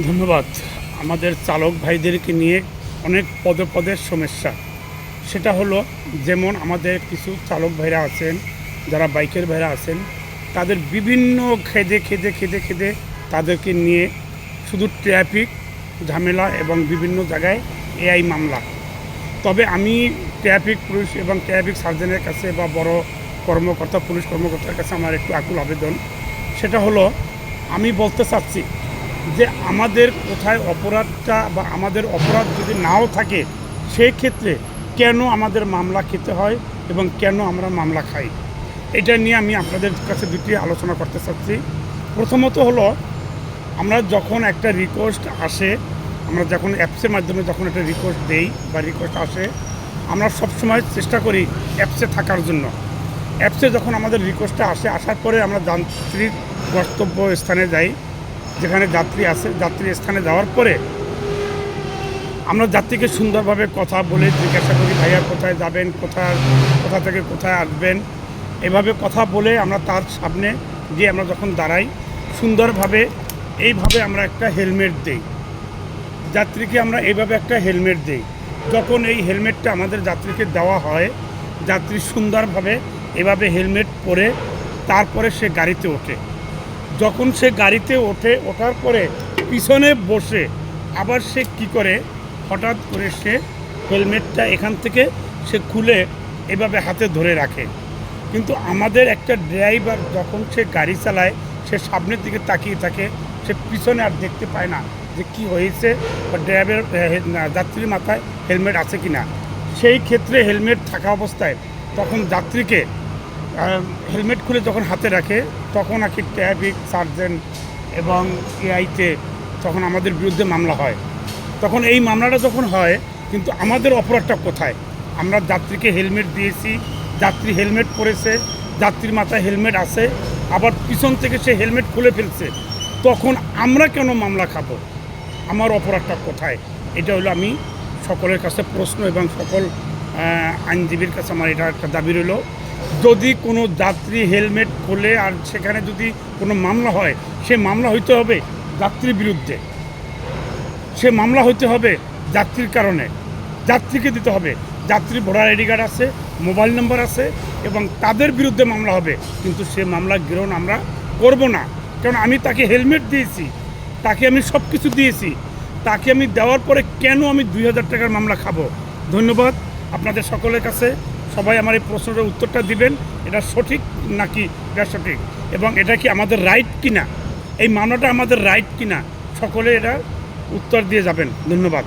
ধন্যবাদ। আমাদের চালক ভাইদেরকে নিয়ে অনেক পদে পদের সমস্যা। সেটা হলো, যেমন আমাদের কিছু চালক ভাইরা আছেন, যারা বাইকের ভাইরা আছেন, তাদের বিভিন্ন খেদে তাদেরকে নিয়ে শুধু ট্রাফিক ঝামেলা এবং বিভিন্ন জায়গায় এআই মামলা। তবে আমি ট্রাফিক পুলিশ এবং ট্রাফিক সার্জনের কাছে বা বড় কর্মকর্তা, পুলিশ কর্মকর্তার কাছে আমার একটু আকুল আবেদন। সেটা হলো, আমি বলতে চাচ্ছি যে আমাদের কোথায় অপরাধটা বা আমাদের অপরাধ যদি নাও থাকে, সেই ক্ষেত্রে কেন আমাদের মামলা খেতে হয় এবং কেন আমরা মামলা খাই, এটা নিয়ে আমি আপনাদের কাছে দুটি আলোচনা করতে চাচ্ছি। প্রথমত হলো, আমরা যখন একটা রিকোয়েস্ট আসে, আমরা যখন অ্যাপসের মাধ্যমে যখন একটা রিকোয়েস্ট দেই বা রিকোয়েস্ট আসে, আমরা সবসময় চেষ্টা করি অ্যাপসে থাকার জন্য। অ্যাপসে যখন আমাদের রিকোয়েস্টটা আসার পরে আমরা যান্ত্রিক গন্তব্য স্থানে যাই, যেখানে যাত্রী আছে, যাত্রী স্থানে যাওয়ার পরে আমরা যাত্রীকে সুন্দরভাবে কথা বলে জিজ্ঞাসা করি, ভাইয়া কোথায় যাবেন, কোথা থেকে কোথায় আসবেন, এভাবে কথা বলে আমরা তার সামনে গিয়ে আমরা যখন দাঁড়াই, সুন্দরভাবে এইভাবে আমরা একটা হেলমেট দিই যাত্রীকে। আমরা এইভাবে একটা হেলমেট দিই। যখন এই হেলমেটটা আমাদের যাত্রীকে দেওয়া হয়, যাত্রী সুন্দরভাবে এভাবে হেলমেট পরে তারপরে সে গাড়িতে ওঠে। যখন সে গাড়িতে ওঠার পরে পিছনে বসে আবার সে কি করে, হঠাৎ করে সে হেলমেটটা এখান থেকে সে খুলে এভাবে হাতে ধরে রাখে। কিন্তু আমাদের একটা ড্রাইভার যখন সে গাড়ি চালায়, সে সামনের দিকে তাকিয়ে থাকে, সে পিছনে আর দেখতে পায় না যে কি হয়েছে বা ড্রাইভার যাত্রীর মাথায় হেলমেট আছে কি না। সেই ক্ষেত্রে হেলমেট থাকা অবস্থায় তখন যাত্রীকে হেলমেট খুলে যখন হাতে রাখে, তখন আর কি ট্রাফিক সার্জেন্ট এবং এআইতে তখন আমাদের বিরুদ্ধে মামলা হয়। তখন এই মামলাটা যখন হয়, কিন্তু আমাদের অপরাধটা কোথায়? আমরা যাত্রীকে হেলমেট দিয়েছি, যাত্রী হেলমেট পরেছে, যাত্রীর মাথায় হেলমেট আছে, আবার পিছন থেকে সে হেলমেট খুলে ফেলছে, তখন আমরা কেন মামলা খাবো? আমার অপরাধটা কোথায়? এটা হলো আমি সকলের কাছে প্রশ্ন এবং সকল আইনজীবীর কাছে আমার এটা একটা দাবি রইল। যদি কোনো যাত্রী হেলমেট খোলে আর সেখানে যদি কোনো মামলা হয়, সে মামলা হইতে হবে যাত্রীর বিরুদ্ধে, সে মামলা হইতে হবে যাত্রীর কারণে, যাত্রীকে দিতে হবে। যাত্রীর ভোটার আইডি কার্ড আছে, মোবাইল নম্বর আছে এবং তাদের বিরুদ্ধে মামলা হবে। কিন্তু সে মামলা গ্রহণ আমরা করব না, কারণ আমি তাকে হেলমেট দিয়েছি, তাকে আমি সব কিছু দিয়েছি, তাকে আমি দেওয়ার পরে কেন আমি 2000 টাকার মামলা খাবো? ধন্যবাদ আপনাদের সকলের কাছে। সবাই আমার এই প্রশ্নের উত্তরটা দিবেন, এটা সঠিক নাকি এটা সঠিক, এবং এটা কি আমাদের রাইট কিনা, এই মামলাটা আমাদের রাইট কিনা, সকলে এটা উত্তর দিয়ে যাবেন। ধন্যবাদ।